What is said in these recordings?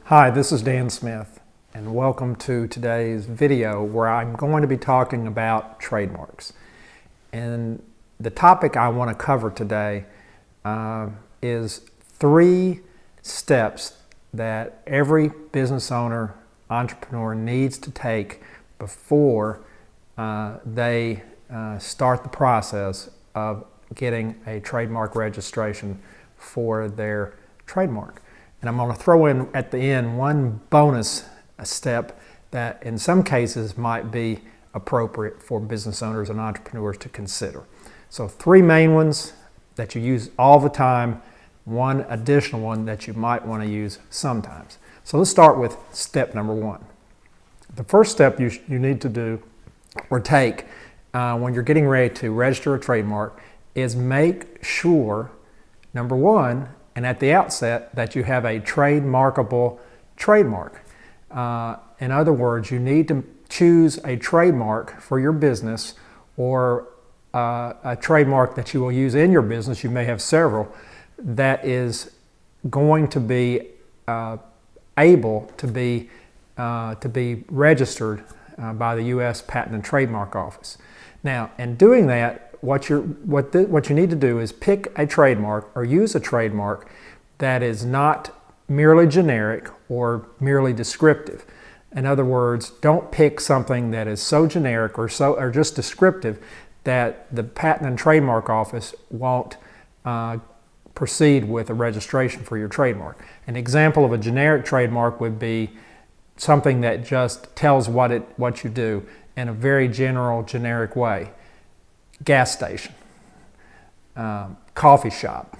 Hi, this is Dan Smith, and welcome to today's video where I'm going to be talking about trademarks. And the topic I want to cover today is 3 steps that every business owner, entrepreneur needs to take before they start the process of getting a trademark registration for their trademark. And I'm going to throw in at the end one bonus step that in some cases might be appropriate for business owners and entrepreneurs to consider. So 3 main ones that you use all the time, one additional one that you might want to use sometimes. So let's start with step number 1. The first step you need to do or take when you're getting ready to register a trademark is make sure, number 1, and at the outset, that you have a trademarkable trademark. In other words, you need to choose a trademark for your business or a trademark that you will use in your business. You may have several that is going to be able to be registered by the U.S. Patent and Trademark Office. Now, in doing that, what you need to do is pick a trademark or use a trademark that is not merely generic or merely descriptive. In other words, don't pick something that is so generic or just descriptive that the Patent and Trademark Office won't proceed with a registration for your trademark. An example of a generic trademark would be something that just tells what you do in a very general, generic way. Gas station, coffee shop,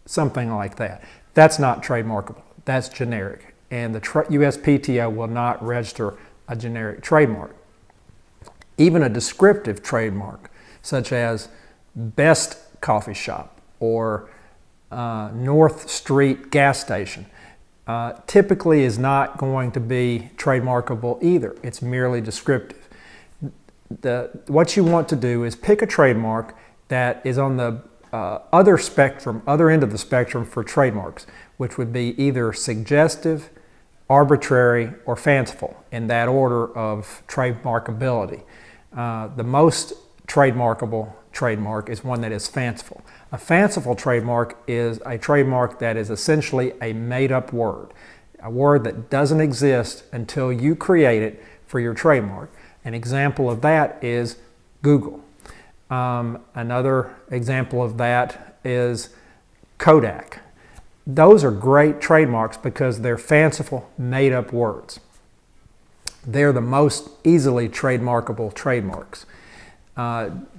something like that. That's not trademarkable. That's generic. And the USPTO will not register a generic trademark. Even a descriptive trademark, such as Best Coffee Shop or North Street Gas Station, typically is not going to be trademarkable either. It's merely descriptive. What you want to do is pick a trademark that is on the other end of the spectrum for trademarks, which would be either suggestive, arbitrary, or fanciful in that order of trademarkability. The most trademarkable trademark is one that is fanciful. A fanciful trademark is a trademark that is essentially a made-up word, a word that doesn't exist until you create it for your trademark. An example of that is Google. Another example of that is Kodak. Those are great trademarks because they're fanciful, made-up words. They're the most easily trademarkable trademarks.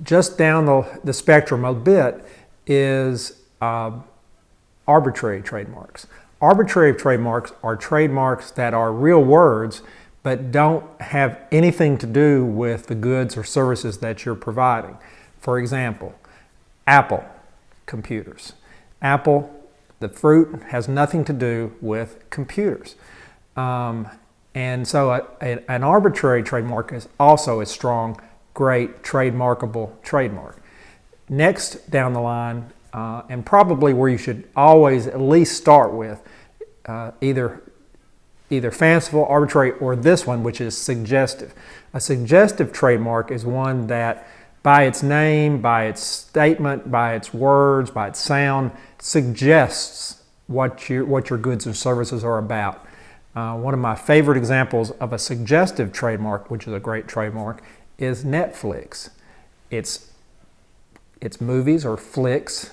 Just down the spectrum a bit is arbitrary trademarks. Arbitrary trademarks are trademarks that are real words but don't have anything to do with the goods or services that you're providing. For example, Apple computers. Apple, the fruit, has nothing to do with computers. And so an arbitrary trademark is also a strong, great trademarkable trademark. Next down the line, and probably where you should always at least start with, either fanciful, arbitrary, or this one, which is suggestive. A suggestive trademark is one that, by its name, by its statement, by its words, by its sound, suggests what your goods and services are about. One of my favorite examples of a suggestive trademark, which is a great trademark, is Netflix. It's movies or flicks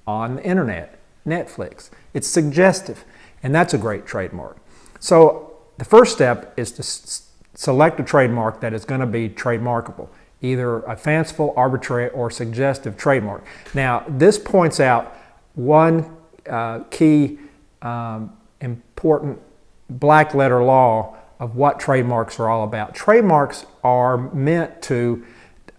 on the internet. Netflix. It's suggestive, and that's a great trademark. So the first step is to select a trademark that is going to be trademarkable, either a fanciful, arbitrary, or suggestive trademark. Now, this points out one key important black letter law of what trademarks are all about. Trademarks are meant to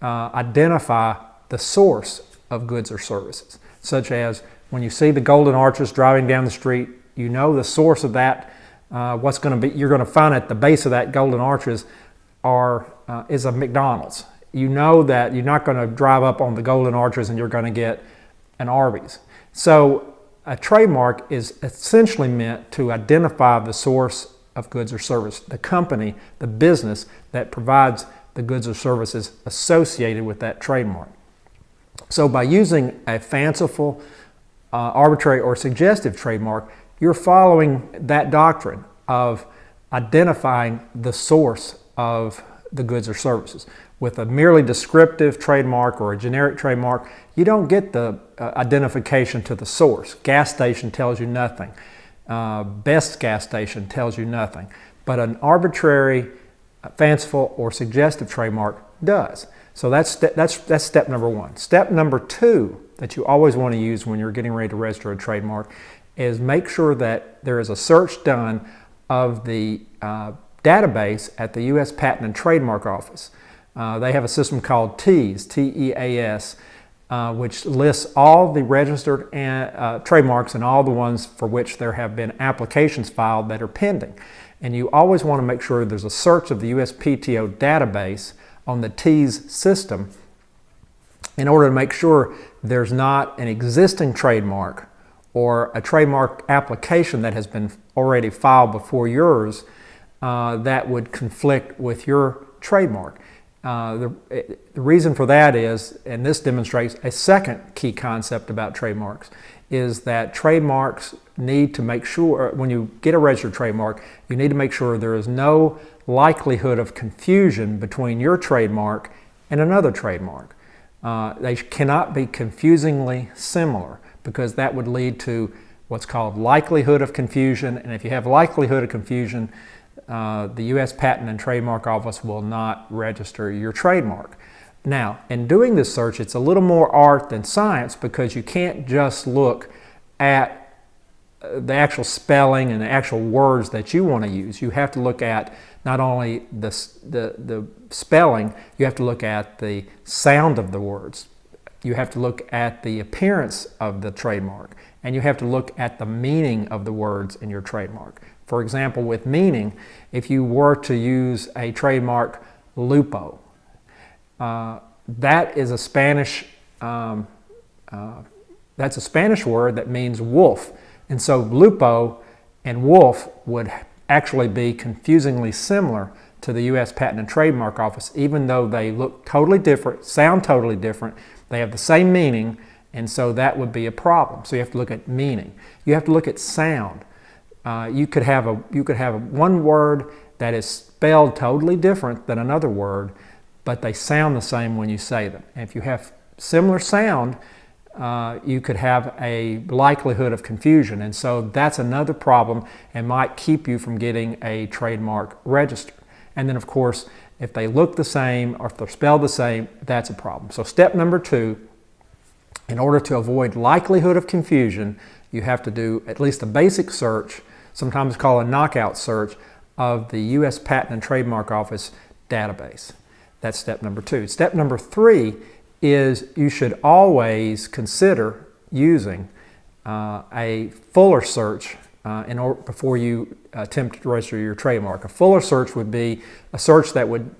identify the source of goods or services, such as when you see the golden arches driving down the street, you know the source of that. You're going to find at the base of that golden arches is a McDonald's. You know that you're not going to drive up on the golden arches and you're going to get an Arby's. So a trademark is essentially meant to identify the source of goods or service, the company, the business that provides the goods or services associated with that trademark. So by using a fanciful, arbitrary, or suggestive trademark, you're following that doctrine of identifying the source of the goods or services. With a merely descriptive trademark or a generic trademark, you don't get the identification to the source. Gas station tells you nothing. Best gas station tells you nothing. But an arbitrary, fanciful, or suggestive trademark does. So that's step number one. Step number two that you always want to use when you're getting ready to register a trademark is make sure that there is a search done of the database at the U.S. Patent and Trademark Office. They have a system called TEAS, T-E-A-S, which lists all the registered trademarks and all the ones for which there have been applications filed that are pending. And you always want to make sure there's a search of the USPTO database on the TEAS system in order to make sure there's not an existing trademark or a trademark application that has been already filed before yours that would conflict with your trademark. The reason for that is, and this demonstrates a second key concept about trademarks, is that trademarks need to make sure, when you get a registered trademark, you need to make sure there is no likelihood of confusion between your trademark and another trademark. They cannot be confusingly similar, because that would lead to what's called likelihood of confusion, and if you have likelihood of confusion, the U.S. Patent and Trademark Office will not register your trademark. Now, in doing this search, it's a little more art than science, because you can't just look at the actual spelling and the actual words that you want to use. You have to look at not only the spelling, you have to look at the sound of the words. You have to look at the appearance of the trademark, and you have to look at the meaning of the words in your trademark. For example, with meaning, if you were to use a trademark lupo, that is a Spanish that's a Spanish word that means wolf, and so lupo and wolf would actually be confusingly similar to the U.S. Patent and Trademark Office, even though they look totally different, sound totally different. They have the same meaning, and so that would be a problem. So you have to look at meaning. You have to look at sound. You could have one word that is spelled totally different than another word, but they sound the same when you say them. And if you have similar sound, you could have a likelihood of confusion, and so that's another problem and might keep you from getting a trademark registered. And then, of course, if they look the same or if they're spelled the same, that's a problem. So step number two, in order to avoid likelihood of confusion, you have to do at least a basic search, sometimes called a knockout search, of the U.S. Patent and Trademark Office database. That's step number two. Step number three is you should always consider using a fuller search before you attempt to register your trademark. A fuller search would be a search that would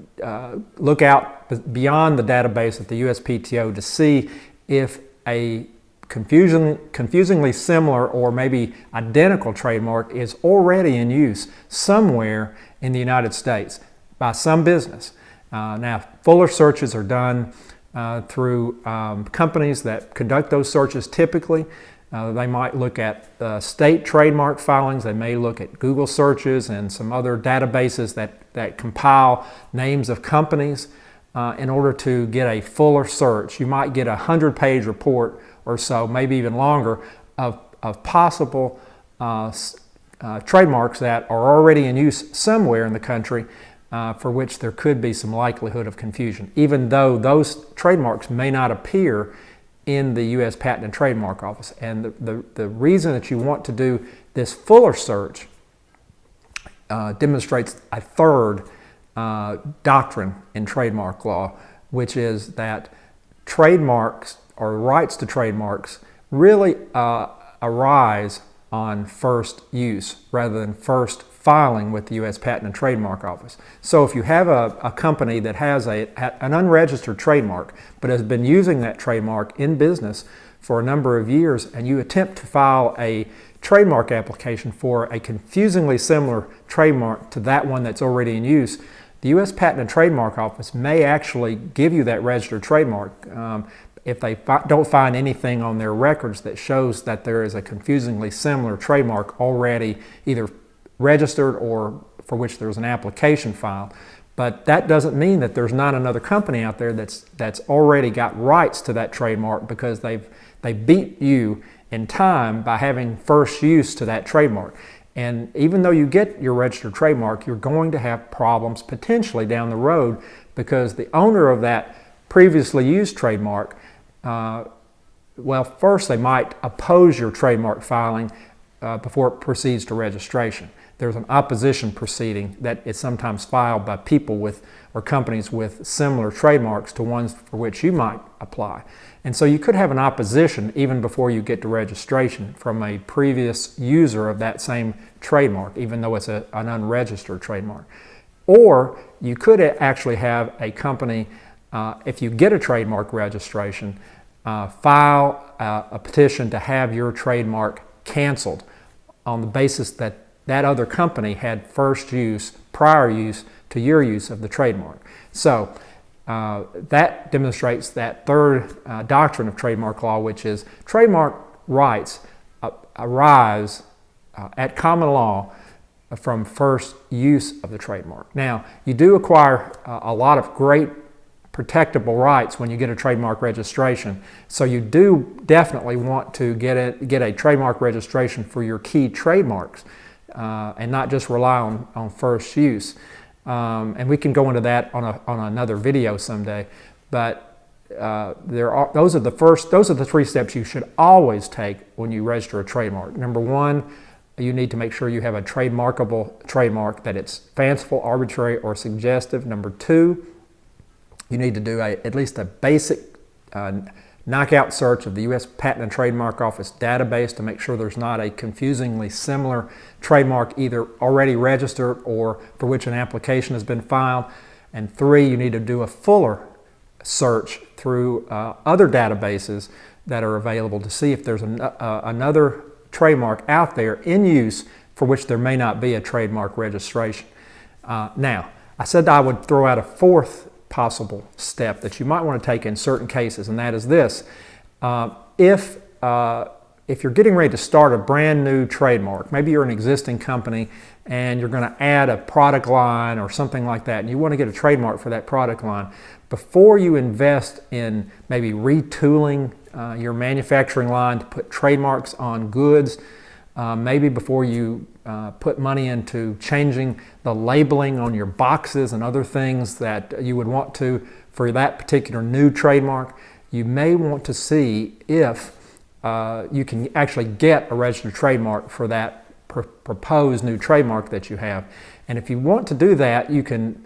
look out beyond the database at the USPTO to see if a confusingly similar or maybe identical trademark is already in use somewhere in the United States by some business. Now, fuller searches are done through companies that conduct those searches typically. They might look at state trademark filings. They may look at Google searches and some other databases that compile names of companies in order to get a fuller search. You might get a 100-page report or so, maybe even longer, of possible trademarks that are already in use somewhere in the country for which there could be some likelihood of confusion, even though those trademarks may not appear in the U.S. Patent and Trademark Office. And the reason that you want to do this fuller search demonstrates a third doctrine in trademark law, which is that trademarks or rights to trademarks really arise on first use rather than first filing with the U.S. Patent and Trademark Office. So if you have a company that has an unregistered trademark but has been using that trademark in business for a number of years and you attempt to file a trademark application for a confusingly similar trademark to that one that's already in use, the U.S. Patent and Trademark Office may actually give you that registered trademark if they don't find anything on their records that shows that there is a confusingly similar trademark already either registered or for which there's an application filed. But that doesn't mean that there's not another company out there that's already got rights to that trademark because they beat you in time by having first use to that trademark. And even though you get your registered trademark, you're going to have problems potentially down the road because the owner of that previously used trademark, well, first they might oppose your trademark filing before it proceeds to registration. There's an opposition proceeding that is sometimes filed by people with or companies with similar trademarks to ones for which you might apply. And so you could have an opposition even before you get to registration from a previous user of that same trademark, even though it's an unregistered trademark. Or you could actually have a company, if you get a trademark registration, file a petition to have your trademark canceled on the basis that that other company had first use, prior use to your use of the trademark. So that demonstrates that third doctrine of trademark law, which is trademark rights arise at common law from first use of the trademark. Now, you do acquire a lot of great protectable rights when you get a trademark registration. So you do definitely want to get a trademark registration for your key trademarks and not just rely on first use. And we can go into that on another video someday. But those are the three steps you should always take when you register a trademark. Number one, you need to make sure you have a trademarkable trademark, that it's fanciful, arbitrary, or suggestive. Number two, you need to do at least a basic knockout search of the U.S. Patent and Trademark Office database to make sure there's not a confusingly similar trademark either already registered or for which an application has been filed. And three, you need to do a fuller search through other databases that are available to see if there's another trademark out there in use for which there may not be a trademark registration. Now, I said I would throw out a fourth possible step that you might want to take in certain cases, and that is this. If you're getting ready to start a brand new trademark, maybe you're an existing company and you're going to add a product line or something like that, and you want to get a trademark for that product line, before you invest in maybe retooling your manufacturing line to put trademarks on goods, maybe before you put money into changing the labeling on your boxes and other things that you would want to for that particular new trademark, you may want to see if you can actually get a registered trademark for that proposed new trademark that you have. And if you want to do that, you can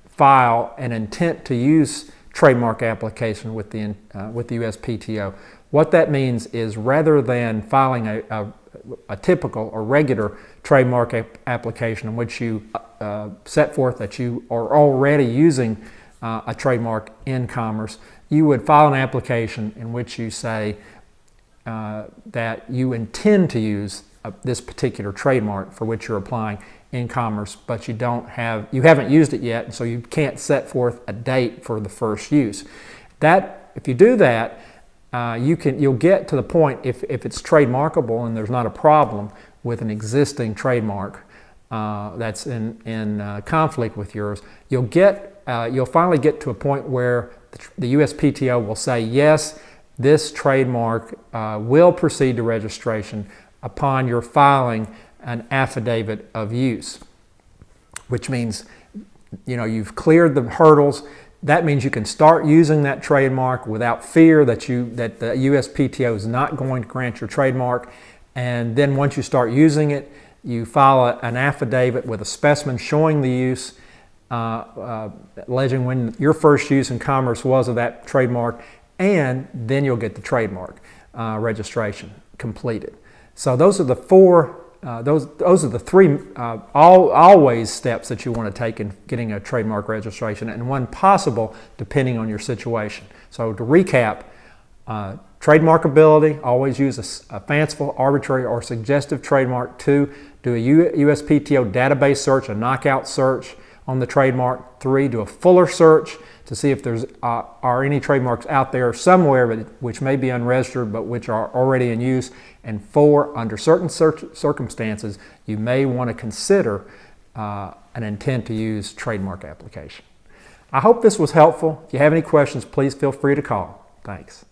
file an intent to use trademark application with the USPTO. What that means is, rather than filing a typical or regular trademark application in which you set forth that you are already using a trademark in commerce, you would file an application in which you say that you intend to use this particular trademark for which you're applying in commerce, but you haven't used it yet, and so you can't set forth a date for the first use. If you do that, you'll get to the point, if it's trademarkable and there's not a problem with an existing trademark that's in conflict with yours, you'll finally get to a point where the USPTO will say, yes, this trademark will proceed to registration upon your filing an affidavit of use, which means you've cleared the hurdles. That means you can start using that trademark without fear that the USPTO is not going to grant your trademark. And then once you start using it, you file an affidavit with a specimen showing the use, alleging when your first use in commerce was of that trademark, and then you'll get the trademark registration completed. So those are the three always steps that you want to take in getting a trademark registration, and one possible depending on your situation. So to recap, Trademarkability, always use a fanciful, arbitrary, or suggestive trademark. 2, do a USPTO database search, a knockout search on the trademark. 3, do a fuller search to see if there's are any trademarks out there somewhere which may be unregistered but which are already in use. And 4, under certain circumstances, you may want to consider an intent to use trademark application. I hope this was helpful. If you have any questions, please feel free to call. Thanks.